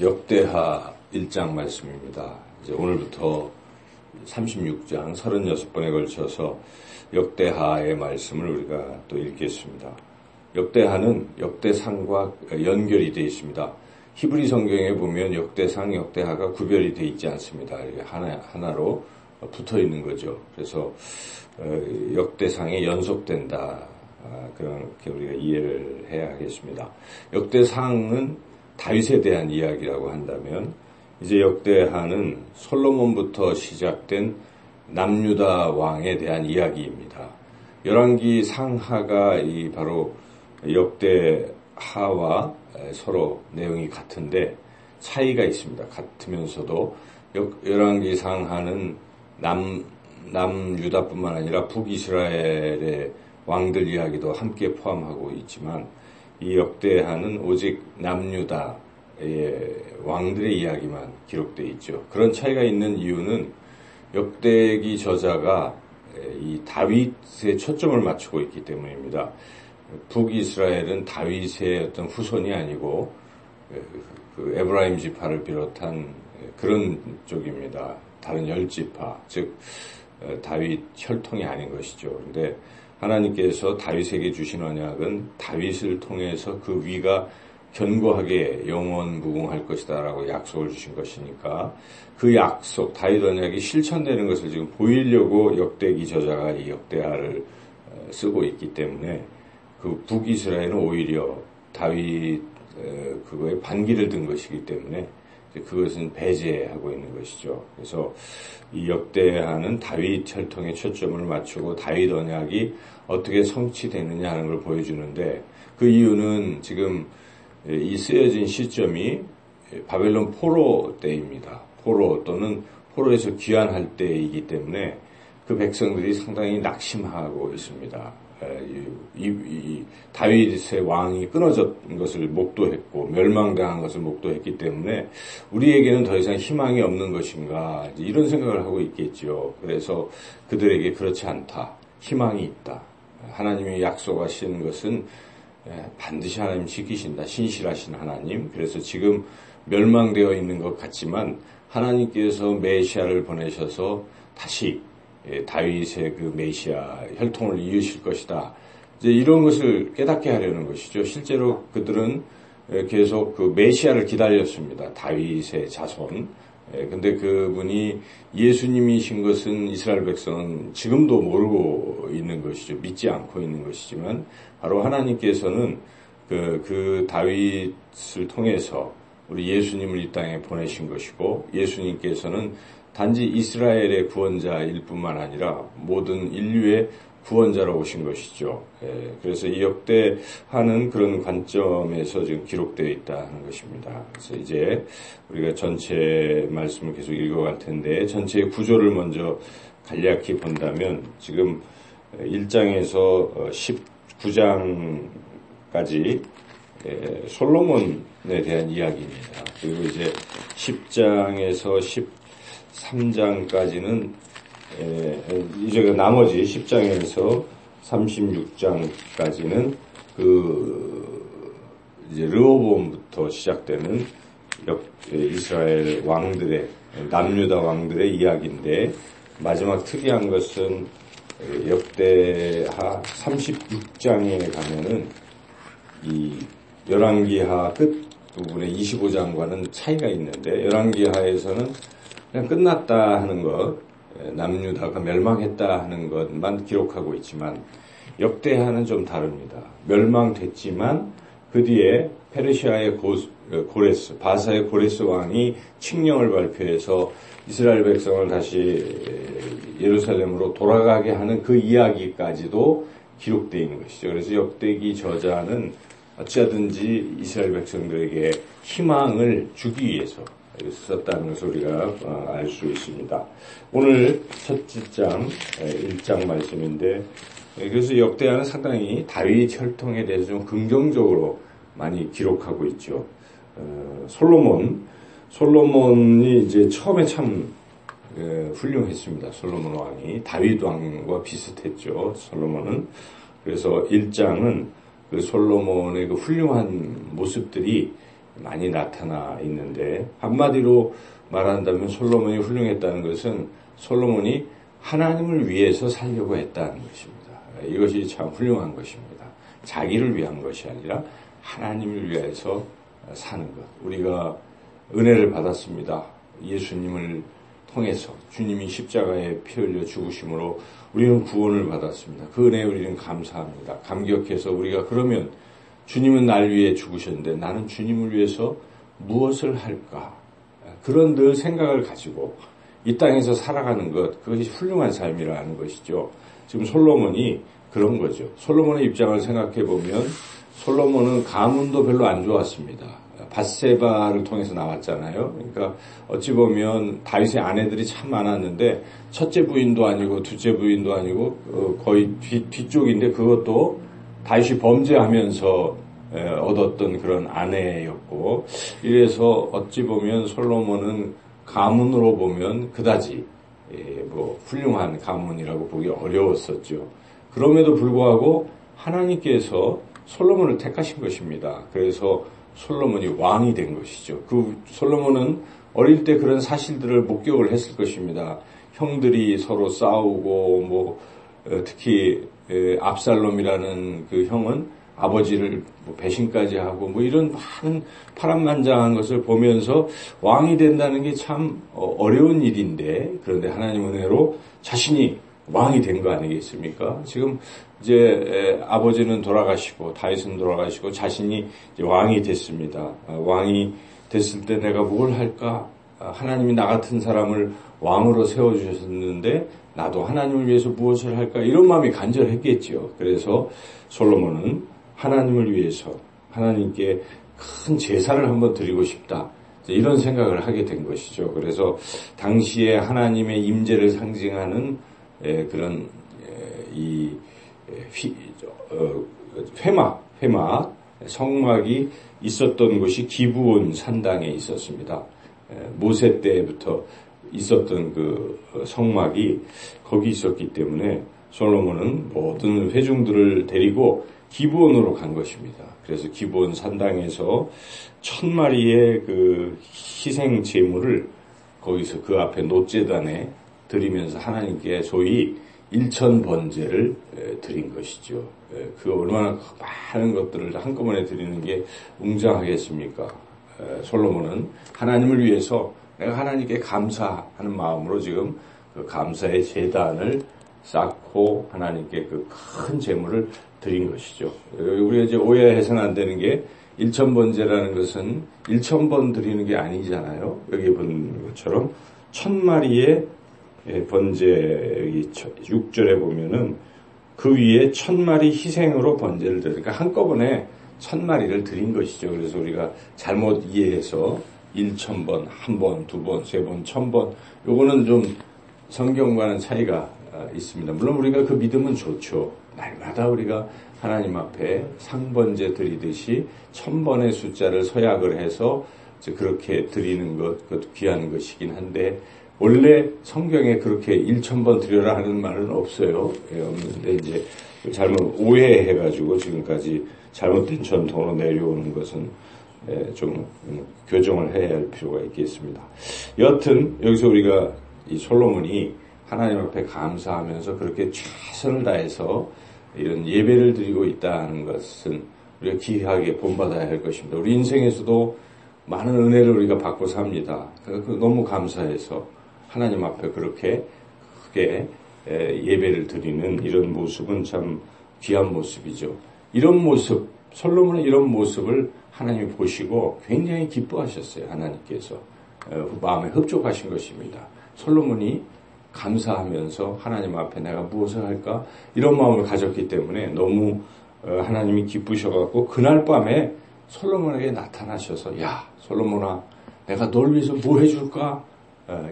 역대하 1장 말씀입니다. 이제 오늘부터 36장 36번에 걸쳐서 역대하의 말씀을 우리가 또 읽겠습니다. 역대하는 역대상과 연결이 되어 있습니다. 히브리 성경에 보면 역대상, 역대하가 구별이 되어 있지 않습니다. 하나로 붙어 있는 거죠. 그래서 역대상에 연속된다. 그렇게 우리가 이해를 해야 하겠습니다. 역대상은 다윗에 대한 이야기라고 한다면, 이제 역대하는 솔로몬부터 시작된 남유다 왕에 대한 이야기입니다. 열왕기 상하가 바로 역대하와 서로 내용이 같은데 차이가 있습니다. 같으면서도 열왕기 상하는 남유다뿐만 아니라 북이스라엘의 왕들 이야기도 함께 포함하고 있지만, 이 역대하는 오직 남유다의 왕들의 이야기만 기록되어 있죠. 그런 차이가 있는 이유는 역대기 저자가 이 다윗에 초점을 맞추고 있기 때문입니다. 북이스라엘은 다윗의 어떤 후손이 아니고 그 에브라임 지파를 비롯한 그런 쪽입니다. 다른 10지파, 즉 다윗 혈통이 아닌 것이죠. 그런데 하나님께서 다윗에게 주신 언약은 다윗을 통해서 그 위가 견고하게 영원무궁할 것이다 라고 약속을 주신 것이니까, 그 약속, 다윗 언약이 실천되는 것을 지금 보이려고 역대기 저자가 이 역대하를 쓰고 있기 때문에, 그 북이스라엘은 오히려 다윗 그거에 반기를 든 것이기 때문에 그것은 배제하고 있는 것이죠. 그래서 이 역대하는 다윗 혈통에 초점을 맞추고 다윗 언약이 어떻게 성취되느냐 하는 걸 보여주는데, 그 이유는 지금 이 쓰여진 시점이 바벨론 포로 때입니다. 포로 또는 포로에서 귀환할 때이기 때문에 그 백성들이 상당히 낙심하고 있습니다. 이 다윗의 왕이 끊어진 것을 목도했고 멸망당한 것을 목도했기 때문에 우리에게는 더 이상 희망이 없는 것인가, 이런 생각을 하고 있겠죠. 그래서 그들에게 그렇지 않다, 희망이 있다. 하나님이 약속하신 것은 반드시 하나님 지키신다, 신실하신 하나님. 그래서 지금 멸망되어 있는 것 같지만 하나님께서 메시아를 보내셔서 다시 다윗의 그 메시아 혈통을 이으실 것이다, 이제 이런 것을 깨닫게 하려는 것이죠. 실제로 그들은 계속 그 메시아를 기다렸습니다. 다윗의 자손. 근데 그분이 예수님이신 것은 이스라엘 백성은 지금도 모르고 있는 것이죠. 믿지 않고 있는 것이지만, 바로 하나님께서는 그 다윗을 통해서 우리 예수님을 이 땅에 보내신 것이고, 예수님께서는 단지 이스라엘의 구원자일 뿐만 아니라 모든 인류의 구원자로 오신 것이죠. 그래서 이 역대하는 그런 관점에서 지금 기록되어 있다는 것입니다. 그래서 이제 우리가 전체 말씀을 계속 읽어갈 텐데, 전체의 구조를 먼저 간략히 본다면, 지금 1장에서 19장까지 솔로몬에 대한 이야기입니다. 그리고 이제 10장에서 13장까지는 이제 나머지 10장에서 36장까지는 이제 르호보암부터 시작되는 이스라엘 왕들의, 남유다 왕들의 이야기인데, 마지막 특이한 것은 역대하 36장에 가면은 이 열왕기하 끝 부분의 25장과는 차이가 있는데, 열왕기하에서는 그냥 끝났다 하는 것, 남유다가 멸망했다 하는 것만 기록하고 있지만, 역대하는 좀 다릅니다. 멸망됐지만 그 뒤에 페르시아의 고레스, 바사의 고레스 왕이 칙령을 발표해서 이스라엘 백성을 다시 예루살렘으로 돌아가게 하는 그 이야기까지도 기록되어 있는 것이죠. 그래서 역대기 저자는 어찌하든지 이스라엘 백성들에게 희망을 주기 위해서 썼다는 것을 우리가 알 수 있습니다. 오늘 첫째 장 1장 말씀인데, 그래서 역대하는 상당히 다윗 혈통에 대해서 좀 긍정적으로 많이 기록하고 있죠. 솔로몬이 이제 처음에 참 훌륭했습니다. 솔로몬 왕이 다윗 왕과 비슷했죠. 솔로몬은. 그래서 1장은 그 솔로몬의 그 훌륭한 모습들이 많이 나타나 있는데, 한마디로 말한다면 솔로몬이 훌륭했다는 것은 솔로몬이 하나님을 위해서 살려고 했다는 것입니다. 이것이 참 훌륭한 것입니다. 자기를 위한 것이 아니라 하나님을 위해서 사는 것. 우리가 은혜를 받았습니다. 예수님을 통해서 주님이 십자가에 피 흘려 죽으심으로 우리는 구원을 받았습니다. 그 은혜에 우리는 감사합니다. 감격해서 우리가 그러면 주님은 날 위해 죽으셨는데 나는 주님을 위해서 무엇을 할까? 그런 늘 생각을 가지고 이 땅에서 살아가는 것, 그것이 훌륭한 삶이라는 것이죠. 지금 솔로몬이 그런 거죠. 솔로몬의 입장을 생각해 보면 솔로몬은 가문도 별로 안 좋았습니다. 밧세바를 통해서 나왔잖아요. 그러니까 어찌 보면 다윗의 아내들이 참 많았는데 첫째 부인도 아니고 둘째 부인도 아니고 거의 뒤쪽인데 그것도 다윗이 범죄하면서 얻었던 그런 아내였고, 이래서 어찌 보면 솔로몬은 가문으로 보면 그다지 훌륭한 가문이라고 보기 어려웠었죠. 그럼에도 불구하고 하나님께서 솔로몬을 택하신 것입니다. 그래서 솔로몬이 왕이 된 것이죠. 그 솔로몬은 어릴 때 그런 사실들을 목격을 했을 것입니다. 형들이 서로 싸우고 특히 압살롬이라는 그 형은 아버지를 배신까지 하고 이런 많은 파란만장한 것을 보면서 왕이 된다는 게 참 어려운 일인데, 그런데 하나님 은혜로 자신이 왕이 된 거 아니겠습니까? 지금 이제 아버지는 돌아가시고 다윗은 돌아가시고 자신이 이제 왕이 됐습니다. 왕이 됐을 때 내가 뭘 할까? 하나님이 나 같은 사람을 왕으로 세워주셨는데 나도 하나님을 위해서 무엇을 할까? 이런 마음이 간절했겠죠. 그래서 솔로몬은 하나님을 위해서 하나님께 큰 제사를 한번 드리고 싶다. 이런 생각을 하게 된 것이죠. 그래서 당시에 하나님의 임재를 상징하는 그런 회막, 성막이 있었던 곳이 기브온 산당에 있었습니다. 모세 때부터 있었던 그 성막이 거기 있었기 때문에 솔로몬은 모든 회중들을 데리고 기브온으로 간 것입니다. 그래서 기브온 산당에서 1000마리의 그 희생 제물을 거기서 그 앞에 놋제단에 드리면서 하나님께 소위 1000번제를 드린 것이죠. 그 얼마나 많은 것들을 한꺼번에 드리는 게 웅장하겠습니까? 솔로몬은 하나님을 위해서 내가 하나님께 감사하는 마음으로 지금 그 감사의 제단을 쌓고 하나님께 그 큰 제물을 드린 것이죠. 우리가 이제 오해해서는 안 되는 게 1000번제라는 것은 1000번 드리는 게 아니잖아요. 여기 본 것처럼 1000마리의 번제 6절에 보면은 그 위에 1000마리 희생으로 번제를 드리니까 한꺼번에 1000마리를 드린 것이죠. 그래서 우리가 잘못 이해해서 1000번, 1번, 2번, 3번, 1000번 요거는 좀 성경과는 차이가 있습니다. 물론 우리가 그 믿음은 좋죠. 날마다 우리가 하나님 앞에 상번제 드리듯이 1000번의 숫자를 서약을 해서 그렇게 드리는 것, 그것도 귀한 것이긴 한데 원래 성경에 그렇게 1000번 드려라 하는 말은 없어요. 없는데 이제 잘못 오해해가지고 지금까지 잘못된 전통으로 내려오는 것은 좀 교정을 해야 할 필요가 있겠습니다. 여하튼 여기서 우리가 이 솔로몬이 하나님 앞에 감사하면서 그렇게 최선을 다해서 이런 예배를 드리고 있다는 것은 우리가 귀하게 본받아야 할 것입니다. 우리 인생에서도 많은 은혜를 우리가 받고 삽니다. 너무 감사해서 하나님 앞에 그렇게 크게 예배를 드리는 이런 모습은 참 귀한 모습이죠. 이런 모습, 솔로몬의 이런 모습을 하나님이 보시고 굉장히 기뻐하셨어요. 하나님께서 마음에 흡족하신 것입니다. 솔로몬이 감사하면서 하나님 앞에 내가 무엇을 할까? 이런 마음을 가졌기 때문에 너무 하나님이 기쁘셔갖고 그날 밤에 솔로몬에게 나타나셔서 야 솔로몬아 내가 널 위해서 뭐 해줄까?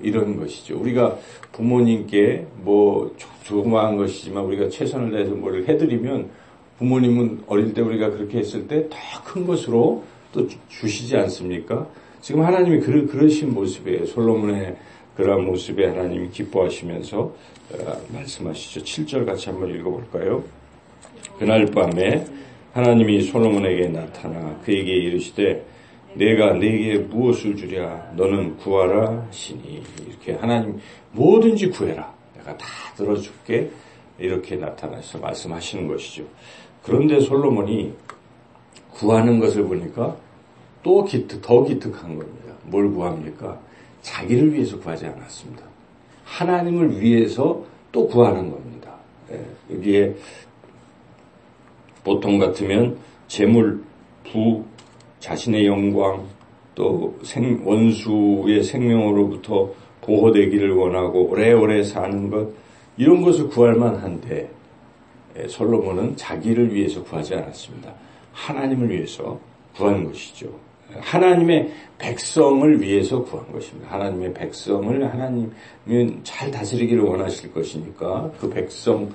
이런 것이죠. 우리가 부모님께 뭐 조그마한 것이지만 우리가 최선을 다해서 뭐를 해드리면 부모님은 어릴 때 우리가 그렇게 했을 때 더 큰 것으로 또 주시지 않습니까? 지금 하나님이 그러신 모습이에요. 솔로몬의 그러한 모습에 하나님이 기뻐하시면서 말씀하시죠. 7절 같이 한번 읽어볼까요? 그날 밤에 하나님이 솔로몬에게 나타나 그에게 이르시되 내가 네게 무엇을 주랴 너는 구하라 하시니 이렇게 하나님 뭐든지 구해라 내가 다 들어줄게 이렇게 나타나서 말씀하시는 것이죠. 그런데 솔로몬이 구하는 것을 보니까 또 더 기특한 겁니다. 뭘 구합니까? 자기를 위해서 구하지 않았습니다. 하나님을 위해서 또 구하는 겁니다. 여기에 보통 같으면 재물, 부, 자신의 영광, 또 원수의 생명으로부터 보호되기를 원하고 오래오래 사는 것 이런 것을 구할 만한데 솔로몬은 자기를 위해서 구하지 않았습니다. 하나님을 위해서 구한 것이죠. 하나님의 백성을 위해서 구한 것입니다. 하나님의 백성을 하나님은 잘 다스리기를 원하실 것이니까 그 백성을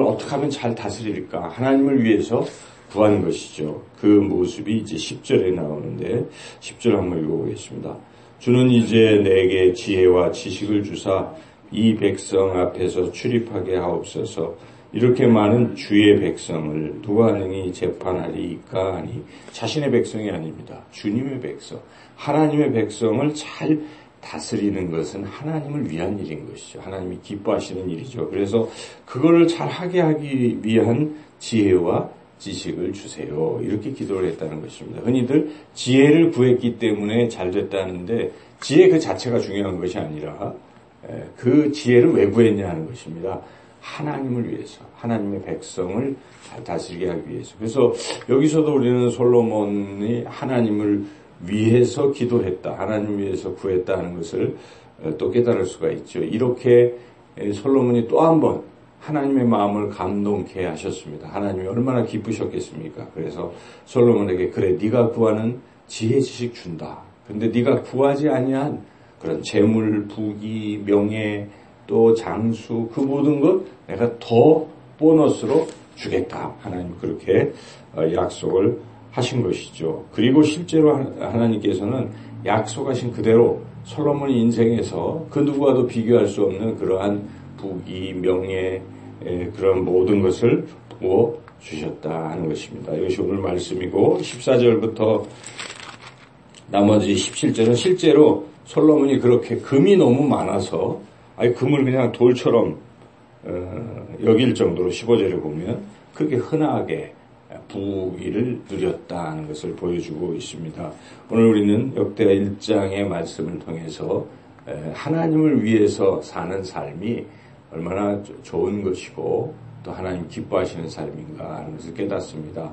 어떻게 하면 잘 다스릴까 하나님을 위해서 구한 것이죠. 그 모습이 이제 10절에 나오는데 10절 한번 읽어보겠습니다. 주는 이제 내게 지혜와 지식을 주사 이 백성 앞에서 출입하게 하옵소서. 이렇게 많은 주의 백성을 누가 능히 재판하리까 하니 자신의 백성이 아닙니다. 주님의 백성, 하나님의 백성을 잘 다스리는 것은 하나님을 위한 일인 것이죠. 하나님이 기뻐하시는 일이죠. 그래서 그거를 잘 하기 위한 지혜와 지식을 주세요. 이렇게 기도를 했다는 것입니다. 흔히들 지혜를 구했기 때문에 잘 됐다는데 지혜 그 자체가 중요한 것이 아니라 그 지혜를 왜 구했냐 하는 것입니다. 하나님을 위해서, 하나님의 백성을 잘 다스리게 하기 위해서. 그래서 여기서도 우리는 솔로몬이 하나님을 위해서 기도했다, 하나님을 위해서 구했다 하는 것을 또 깨달을 수가 있죠. 이렇게 솔로몬이 또 한 번 하나님의 마음을 감동케 하셨습니다. 하나님이 얼마나 기쁘셨겠습니까? 그래서 솔로몬에게 그래 네가 구하는 지혜 지식 준다. 근데 네가 구하지 아니한 그런 재물, 부귀, 명예, 또 장수 그 모든 것 내가 더 보너스로 주겠다. 하나님 그렇게 약속을 하신 것이죠. 그리고 실제로 하나님께서는 약속하신 그대로 솔로몬의 인생에서 그 누구와도 비교할 수 없는 그러한 부귀, 명예 그런 모든 것을 부어 주셨다 하는 것입니다. 이것이 오늘 말씀이고 14절부터 나머지 17절은 실제로 솔로몬이 그렇게 금이 너무 많아서 금을 그냥 돌처럼 여길 정도로 15절에 보면 그렇게 흔하게 부귀를 누렸다는 것을 보여주고 있습니다. 오늘 우리는 역대하 1장의 말씀을 통해서 하나님을 위해서 사는 삶이 얼마나 좋은 것이고 또 하나님 기뻐하시는 삶인가 하는 것을 깨닫습니다.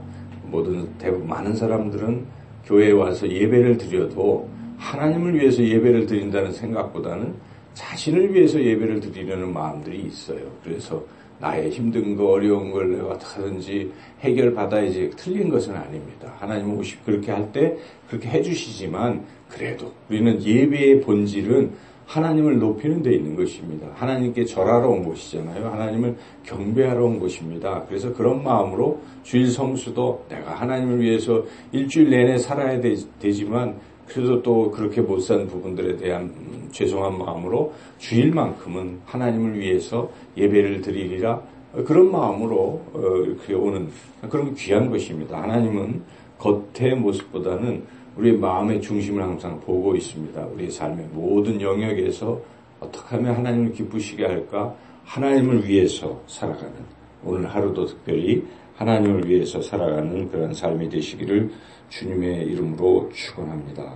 대부분 많은 사람들은 교회에 와서 예배를 드려도 하나님을 위해서 예배를 드린다는 생각보다는 자신을 위해서 예배를 드리려는 마음들이 있어요. 그래서 나의 힘든 거, 어려운 걸 내가 어떻게든지 해결받아야지 틀린 것은 아닙니다. 하나님은 오십 그렇게 할 때 그렇게 해주시지만 그래도 우리는 예배의 본질은 하나님을 높이는 데 있는 것입니다. 하나님께 절하러 온 곳이잖아요. 하나님을 경배하러 온 곳입니다. 그래서 그런 마음으로 주일 성수도 내가 하나님을 위해서 일주일 내내 살아야 되지만 그래도 또 그렇게 못 산 부분들에 대한 죄송한 마음으로 주일만큼은 하나님을 위해서 예배를 드리리라 그런 마음으로 이렇게 오는 그런 귀한 것입니다. 하나님은 겉의 모습보다는 우리의 마음의 중심을 항상 보고 있습니다. 우리의 삶의 모든 영역에서 어떻게 하면 하나님을 기쁘시게 할까? 하나님을 위해서 살아가는 오늘 하루도 특별히 하나님을 위해서 살아가는 그런 삶이 되시기를 주님의 이름으로 축원합니다.